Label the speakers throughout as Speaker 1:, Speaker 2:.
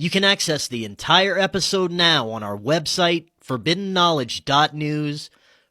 Speaker 1: You can access the entire episode now on our website, forbiddenknowledge.news,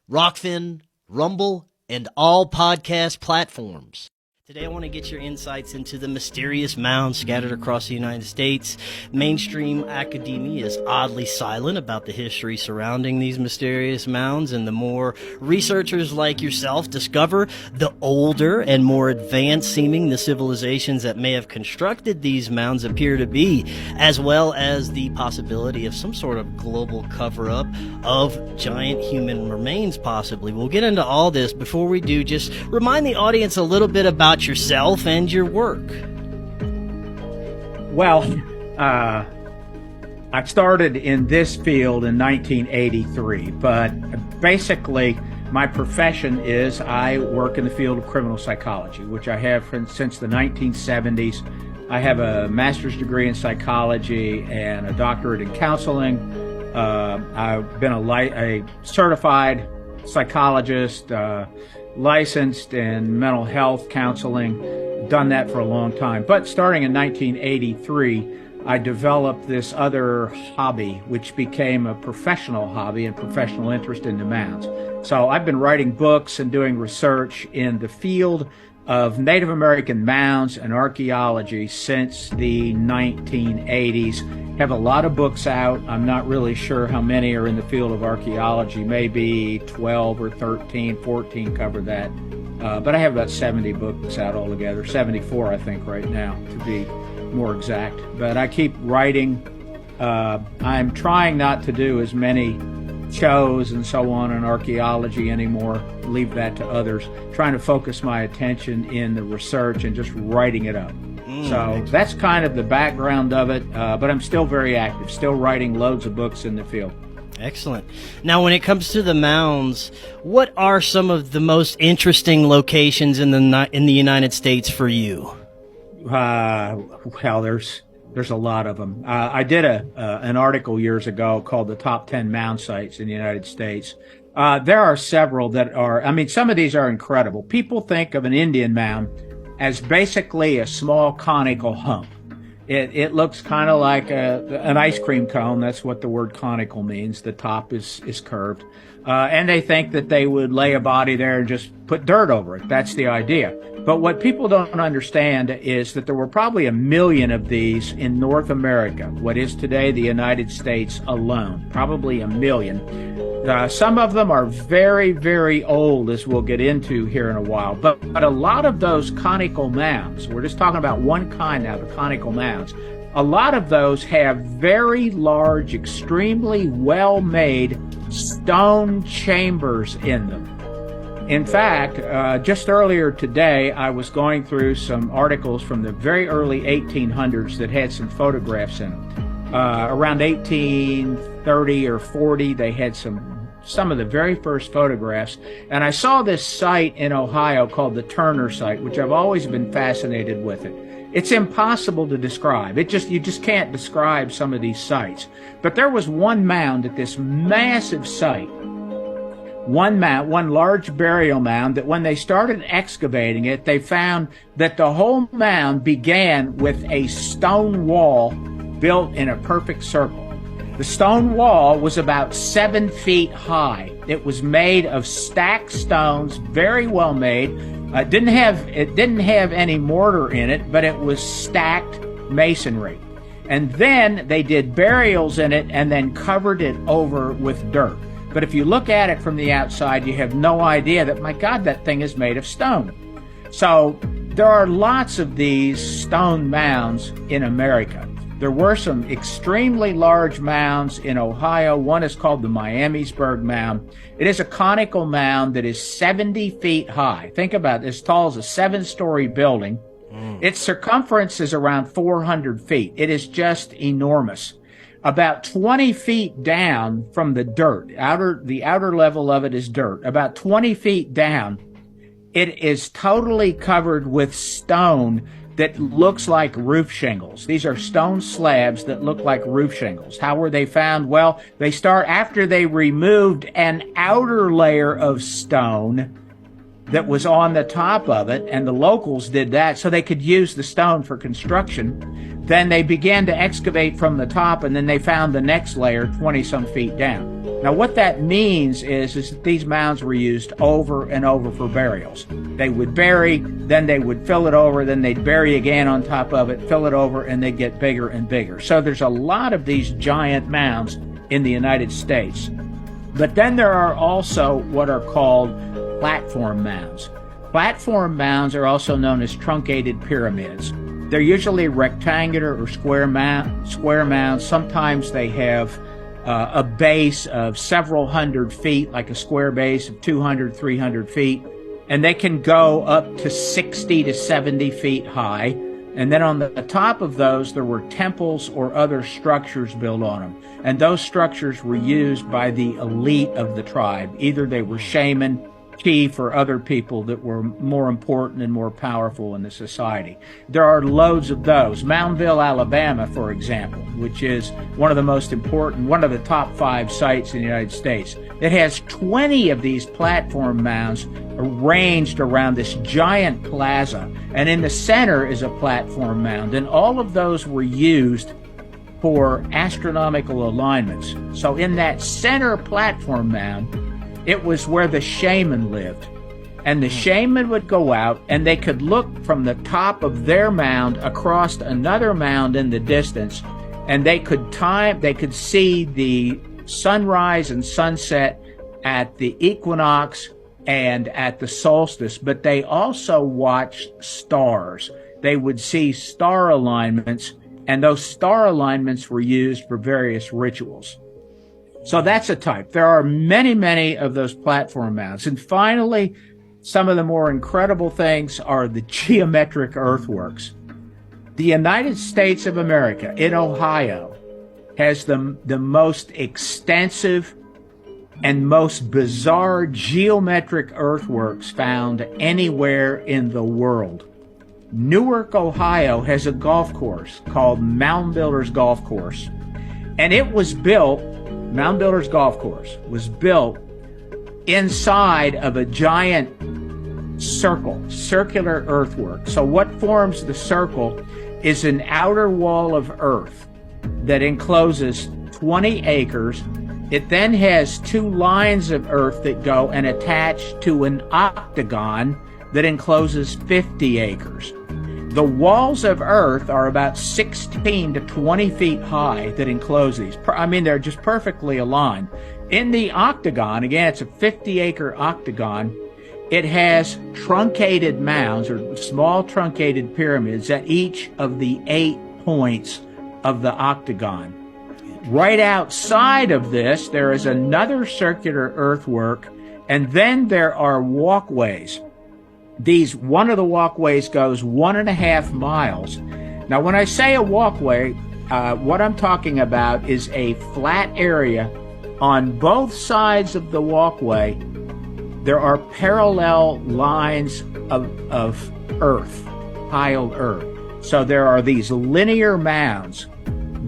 Speaker 1: Rokfin, Rumble, and all podcast platforms. Today I want to get your insights into the mysterious mounds scattered across the United States. Mainstream academia is oddly silent about the history surrounding these mysterious mounds, and the more researchers like yourself discover, the older and more advanced seeming the civilizations that may have constructed these mounds appear to be, as well as the possibility of some sort of global cover-up of giant human remains possibly. We'll get into all this. Before we do, just remind the audience a little bit about yourself and your work.
Speaker 2: Well, I started in this field in 1983, but basically my profession is I work in the field of criminal psychology, which I have since the 1970s. I have a master's degree in psychology and a doctorate in counseling. I've been a certified psychologist, licensed in mental health counseling, done that for a long time. But starting in 1983, I developed this other hobby, which became a professional hobby and professional interest in the mounds. So I've been writing books and doing research in the field of Native American mounds and archaeology since the 1980s. Have a lot of books out. I'm not really sure how many are in the field of archaeology. Maybe 12 or 13, 14 cover that. But I have about 70 books out altogether, 74 I think right now to be more exact. But I keep writing. I'm trying not to do as many shows and so on in archaeology anymore. Leave that to others. Trying to focus my attention in the research and just writing it up. So that's kind of the background of it, but I'm still very active, still writing loads of books in the field.
Speaker 1: Excellent. Now, when it comes to the mounds, what are some of the most interesting locations in the United States for you?
Speaker 2: Well, there's a lot of them. I did an article years ago called The Top 10 Mound Sites in the United States. There are several that are, some of these are incredible. People think of an Indian mound as basically a small conical hump. It looks kind of like an ice cream cone. That's what the word conical means. The top is curved. And they think that they would lay a body there and just put dirt over it. That's the idea. But what people don't understand is that there were probably 1 million of these in North America, what is today the United States alone. Probably 1 million. Some of them are very, very old, as we'll get into here in a while. But a lot of those conical mounds, we're just talking about one kind now, the conical mounds, a lot of those have very large, extremely well-made stone chambers in them. In fact, just earlier today, I was going through some articles from the very early 1800s that had some photographs in them. Around 1830 or 40, they had some of the very first photographs. And I saw this site in Ohio called the Turner site, which I've always been fascinated with it. It's impossible to describe. You just can't describe some of these sites. But there was one mound at this massive site, one large burial mound, that when they started excavating it, they found that the whole mound began with a stone wall built in a perfect circle. The stone wall was about 7 feet high. It was made of stacked stones, very well made. It didn't have any mortar in it, but it was stacked masonry. And then they did burials in it and then covered it over with dirt. But if you look at it from the outside, you have no idea that, my God, that thing is made of stone. So there are lots of these stone mounds in America. There were some extremely large mounds in Ohio. One is called the Miamisburg Mound. It is a conical mound that is 70 feet high. Think about it, as tall as a 7-story building. Its circumference is around 400 feet. It is just enormous. About 20 feet down from the dirt, the outer level of it is dirt. About 20 feet down, it is totally covered with stone that looks like roof shingles. These are stone slabs that look like roof shingles. How were they found? Well, after they removed an outer layer of stone, that was on the top of it, and the locals did that so they could use the stone for construction. Then they began to excavate from the top, and then they found the next layer 20-some feet down. Now, what that means is that these mounds were used over and over for burials. They would bury, then they would fill it over, then they'd bury again on top of it, fill it over, and they'd get bigger and bigger. So there's a lot of these giant mounds in the United States. But then there are also what are called platform mounds. Platform mounds are also known as truncated pyramids. They're usually rectangular or square mounds. Sometimes they have a base of several hundred feet, like a square base of 200, 300 feet, and they can go up to 60 to 70 feet high. And then on the top of those, there were temples or other structures built on them. And those structures were used by the elite of the tribe. Either they were shaman, chief, or other people that were more important and more powerful in the society. There are loads of those. Moundville, Alabama, for example, which is one of the most important, one of the top 5 sites in the United States. It has 20 of these platform mounds arranged around this giant plaza. And in the center is a platform mound. And all of those were used for astronomical alignments. So in that center platform mound, it was where the shaman lived. And the shaman would go out and they could look from the top of their mound across another mound in the distance, and they could see the sunrise and sunset at the equinox and at the solstice, but they also watched stars. They would see star alignments, and those star alignments were used for various rituals. So that's a type. There are many, many of those platform mounds. And finally, some of the more incredible things are the geometric earthworks. The United States of America, in Ohio, has the most extensive and most bizarre geometric earthworks found anywhere in the world. Newark, Ohio has a golf course called Moundbuilders Golf Course. And it was built, Moundbuilders Golf Course was built inside of a giant circular earthwork. So what forms the circle is an outer wall of earth that encloses 20 acres. It then has 2 lines of earth that go and attach to an octagon that encloses 50 acres. The walls of earth are about 16 to 20 feet high that enclose these. I mean, they're just perfectly aligned. In the octagon, again, it's a 50-acre octagon, it has truncated mounds or small truncated pyramids at each of the 8 points of the octagon. Right outside of this, there is another circular earthwork, and then there are walkways. One of the walkways goes 1.5 miles. Now, when I say a walkway, what I'm talking about is a flat area. On both sides of the walkway, there are parallel lines of earth, piled earth. So there are these linear mounds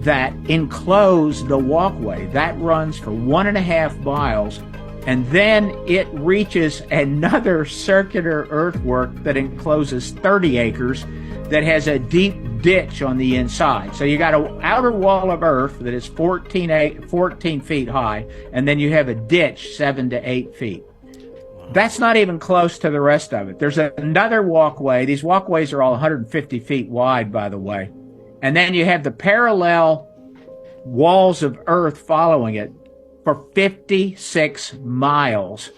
Speaker 2: that enclose the walkway. That runs for 1.5 miles. And then it reaches another circular earthwork that encloses 30 acres that has a deep ditch on the inside. So you got an outer wall of earth that is 14 feet high, and then you have a ditch 7 to 8 feet. That's not even close to the rest of it. There's another walkway. These walkways are all 150 feet wide, by the way. And then you have the parallel walls of earth following it for 56 miles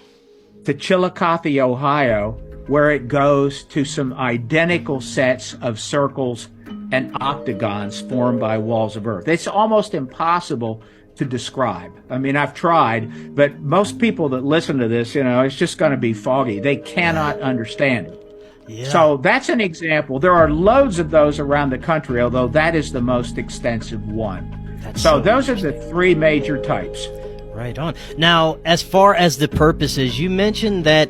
Speaker 2: to Chillicothe, Ohio, where it goes to some identical sets of circles and octagons formed by walls of earth. It's almost impossible to describe. I mean, I've tried, but most people that listen to this, it's just going to be foggy. They cannot understand it.
Speaker 1: Yeah.
Speaker 2: So that's an example. There are loads of those around the country, although that is the most extensive one. So those are the 3 major types.
Speaker 1: Right on. Now, as far as the purposes, you mentioned that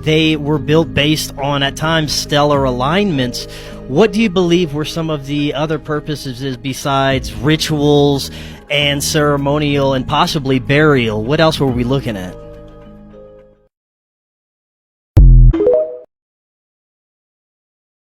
Speaker 1: they were built based on, at times, stellar alignments. What do you believe were some of the other purposes besides rituals and ceremonial and possibly burial? What else were we looking at?